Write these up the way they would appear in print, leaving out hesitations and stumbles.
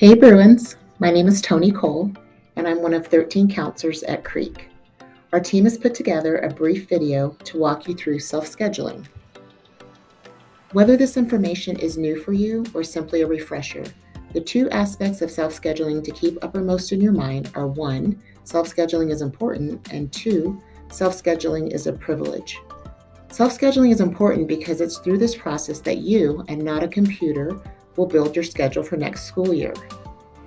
Hey Bruins, my name is Tony Cole, and I'm one of 13 counselors at Creek. Our team has put together a brief video to walk you through self-scheduling. Whether this information is new for you or simply a refresher, the two aspects of self-scheduling to keep uppermost in your mind are 1, self-scheduling is important, and 2, self-scheduling is a privilege. Self-scheduling is important because it's through this process that you, and not a computer, will build your schedule for next school year.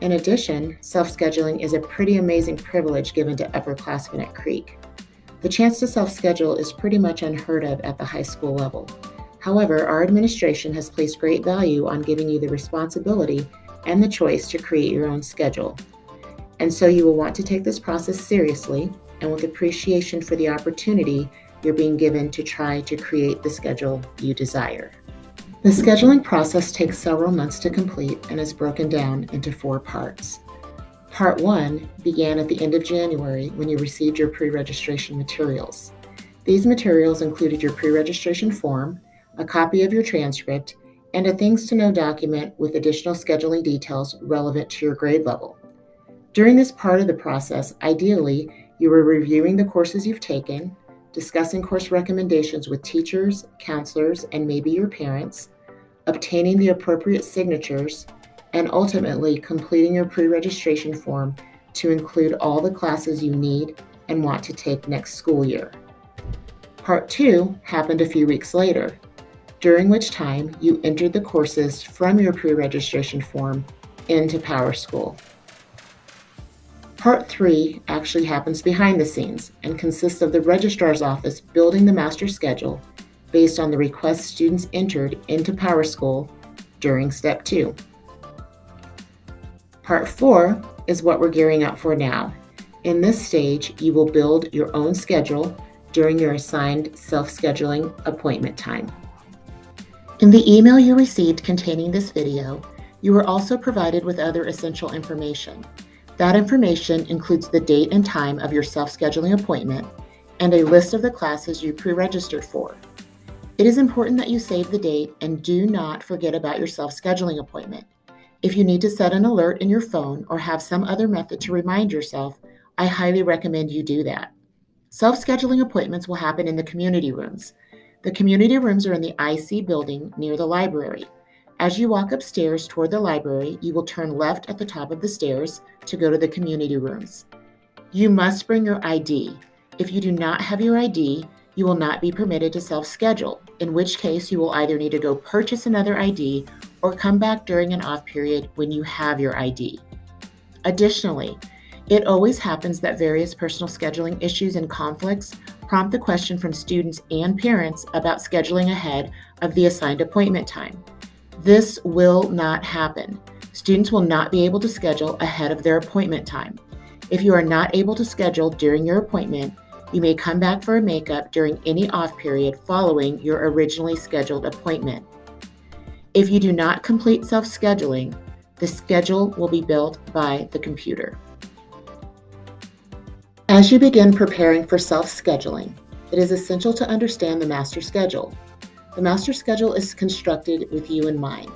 In addition, self-scheduling is a pretty amazing privilege given to upperclassmen at Creek. The chance to self-schedule is pretty much unheard of at the high school level. However, our administration has placed great value on giving you the responsibility and the choice to create your own schedule. And so you will want to take this process seriously and with appreciation for the opportunity you're being given to try to create the schedule you desire. The scheduling process takes several months to complete and is broken down into 4 parts. Part 1 began at the end of January when you received your pre-registration materials. These materials included your pre-registration form, a copy of your transcript, and a Things to Know document with additional scheduling details relevant to your grade level. During this part of the process, ideally, you were reviewing the courses you've taken, discussing course recommendations with teachers, counselors, and maybe your parents, obtaining the appropriate signatures, and ultimately completing your pre-registration form to include all the classes you need and want to take next school year. Part 2 happened a few weeks later, during which time you entered the courses from your pre-registration form into PowerSchool. Part 3 actually happens behind the scenes and consists of the registrar's office building the master schedule based on the requests students entered into PowerSchool during Step 2. Part 4 is what we're gearing up for now. In this stage, you will build your own schedule during your assigned self-scheduling appointment time. In the email you received containing this video, you were also provided with other essential information. That information includes the date and time of your self-scheduling appointment and a list of the classes you pre-registered for. It is important that you save the date and do not forget about your self-scheduling appointment. If you need to set an alert in your phone or have some other method to remind yourself, I highly recommend you do that. Self-scheduling appointments will happen in the community rooms. The community rooms are in the IC building near the library. As you walk upstairs toward the library, you will turn left at the top of the stairs to go to the community rooms. You must bring your ID. If you do not have your ID, you will not be permitted to self-schedule, in which case you will either need to go purchase another ID or come back during an off period when you have your ID. Additionally, it always happens that various personal scheduling issues and conflicts prompt the question from students and parents about scheduling ahead of the assigned appointment time. This will not happen. Students will not be able to schedule ahead of their appointment time. If you are not able to schedule during your appointment, you may come back for a makeup during any off period following your originally scheduled appointment. If you do not complete self-scheduling, the schedule will be built by the computer. As you begin preparing for self-scheduling, it is essential to understand the master schedule. The master schedule is constructed with you in mind.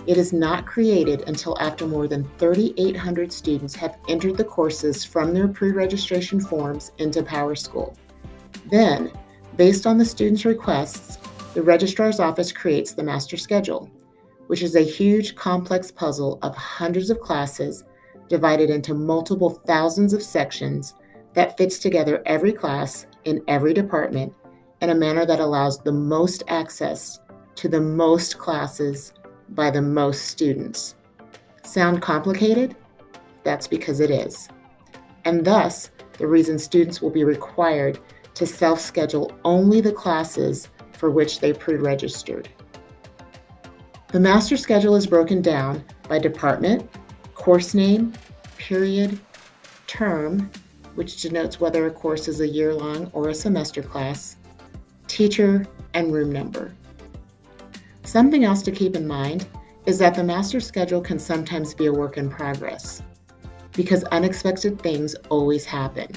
It is not created until after more than 3,800 students have entered the courses from their pre-registration forms into PowerSchool. Then, based on the students' requests, the registrar's office creates the master schedule, which is a huge, complex puzzle of hundreds of classes divided into multiple thousands of sections that fits together every class in every department in a manner that allows the most access to the most classes by the most students. Sound complicated? That's because it is. And thus, the reason students will be required to self-schedule only the classes for which they pre-registered. The master schedule is broken down by department, course name, period, term, which denotes whether a course is a year-long or a semester class, teacher, and room number. Something else to keep in mind is that the master schedule can sometimes be a work in progress because unexpected things always happen.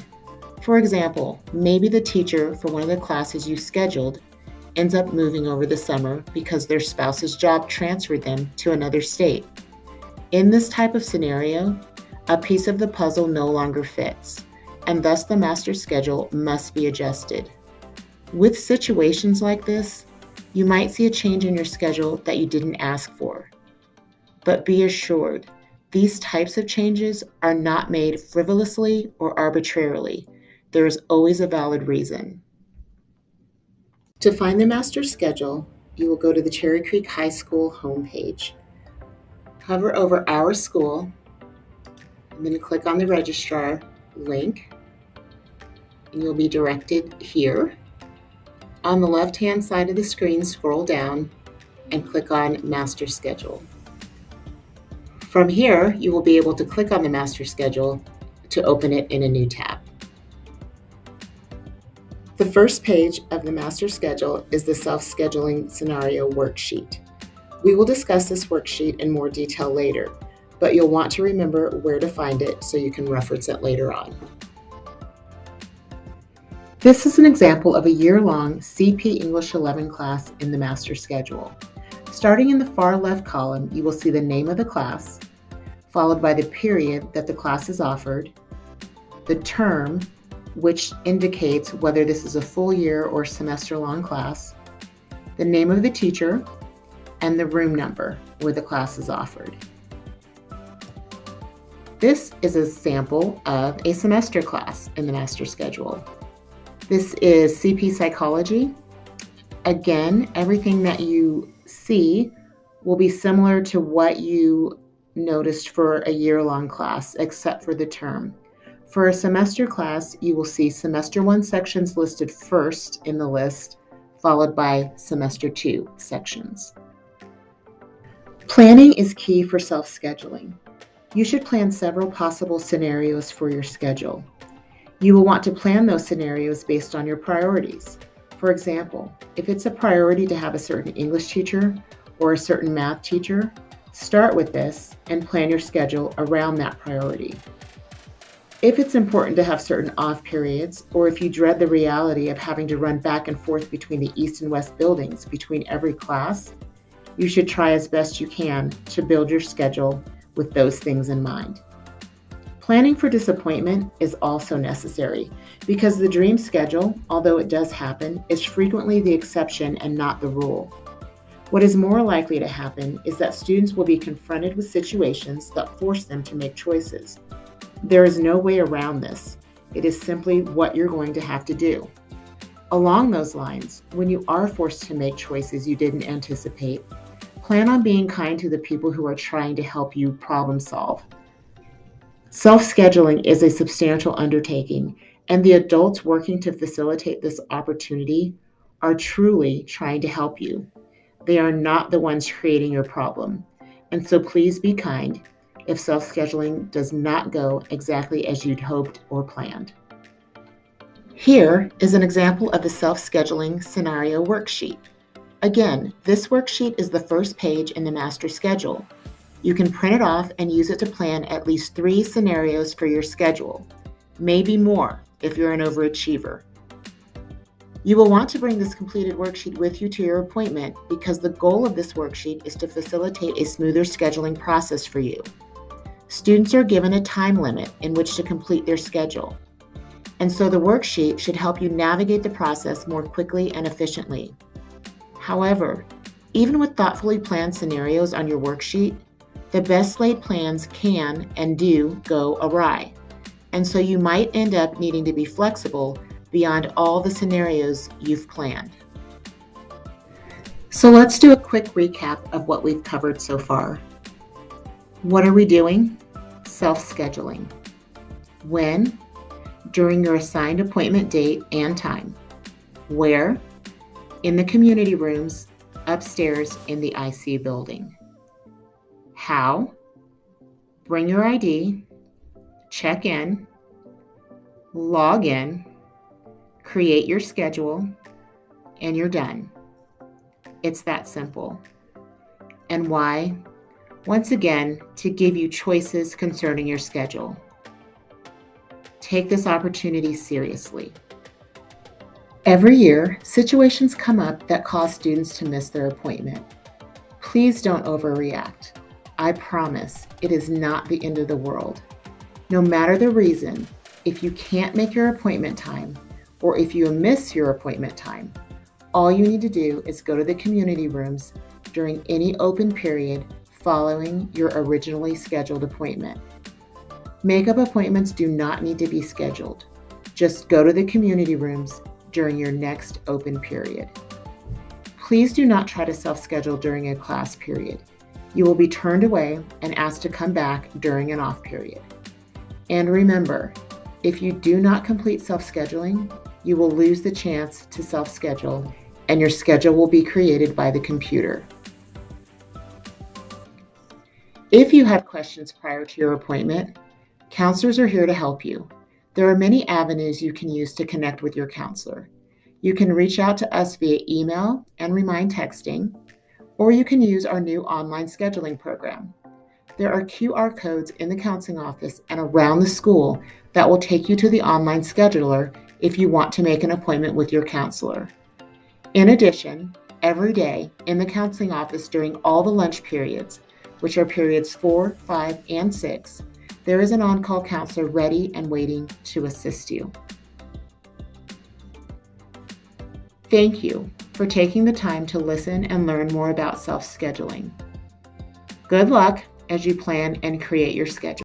For example, maybe the teacher for one of the classes you scheduled ends up moving over the summer because their spouse's job transferred them to another state. In this type of scenario, a piece of the puzzle no longer fits, and thus the master schedule must be adjusted. With situations like this, you might see a change in your schedule that you didn't ask for. But be assured, these types of changes are not made frivolously or arbitrarily. There is always a valid reason. To find the master schedule, you will go to the Cherry Creek High School homepage. Hover over Our School, and then click on the registrar link, and you'll be directed here. On the left-hand side of the screen, scroll down and click on Master Schedule. From here, you will be able to click on the master schedule to open it in a new tab. The first page of the master schedule is the self-scheduling scenario worksheet. We will discuss this worksheet in more detail later, but you'll want to remember where to find it so you can reference it later on. This is an example of a year-long CP English 11 class in the master schedule. Starting in the far left column, you will see the name of the class, followed by the period that the class is offered, the term, which indicates whether this is a full year or semester-long class, the name of the teacher, and the room number where the class is offered. This is a sample of a semester class in the master schedule. This is CP Psychology. Again, everything that you see will be similar to what you noticed for a year-long class, except for the term. For a semester class, you will see semester 1 sections listed first in the list, followed by semester 2 sections. Planning is key for self-scheduling. You should plan several possible scenarios for your schedule. You will want to plan those scenarios based on your priorities. For example, if it's a priority to have a certain English teacher or a certain math teacher, start with this and plan your schedule around that priority. If it's important to have certain off periods, or if you dread the reality of having to run back and forth between the east and west buildings between every class, you should try as best you can to build your schedule with those things in mind. Planning for disappointment is also necessary because the dream schedule, although it does happen, is frequently the exception and not the rule. What is more likely to happen is that students will be confronted with situations that force them to make choices. There is no way around this. It is simply what you're going to have to do. Along those lines, when you are forced to make choices you didn't anticipate, plan on being kind to the people who are trying to help you problem solve. Self-scheduling is a substantial undertaking, and the adults working to facilitate this opportunity are truly trying to help you. They are not the ones creating your problem, and so please be kind if self-scheduling does not go exactly as you'd hoped or planned. Here is an example of the self-scheduling scenario worksheet. Again, this worksheet is the first page in the master schedule. You can print it off and use it to plan at least 3 scenarios for your schedule, maybe more if you're an overachiever. You will want to bring this completed worksheet with you to your appointment because the goal of this worksheet is to facilitate a smoother scheduling process for you. Students are given a time limit in which to complete their schedule, and so the worksheet should help you navigate the process more quickly and efficiently. However, even with thoughtfully planned scenarios on your worksheet, the best laid plans can and do go awry, and so you might end up needing to be flexible beyond all the scenarios you've planned. So let's do a quick recap of what we've covered so far. What are we doing? Self-scheduling. When? During your assigned appointment date and time. Where? In the community rooms, upstairs in the IC building. How? Bring your ID, check in, log in, create your schedule, and you're done. It's that simple. And why? Once again, to give you choices concerning your schedule. Take this opportunity seriously. Every year, situations come up that cause students to miss their appointment. Please don't overreact. I promise it is not the end of the world. No matter the reason, if you can't make your appointment time or if you miss your appointment time, all you need to do is go to the community rooms during any open period following your originally scheduled appointment. Makeup appointments do not need to be scheduled. Just go to the community rooms during your next open period. Please do not try to self-schedule during a class period. You will be turned away and asked to come back during an off period. And remember, if you do not complete self-scheduling, you will lose the chance to self-schedule and your schedule will be created by the computer. If you have questions prior to your appointment, counselors are here to help you. There are many avenues you can use to connect with your counselor. You can reach out to us via email and remind texting, or you can use our new online scheduling program. There are QR codes in the counseling office and around the school that will take you to the online scheduler if you want to make an appointment with your counselor. In addition, every day in the counseling office during all the lunch periods, which are periods 4, 5, and 6, there is an on-call counselor ready and waiting to assist you. Thank you for taking the time to listen and learn more about self-scheduling. Good luck as you plan and create your schedule.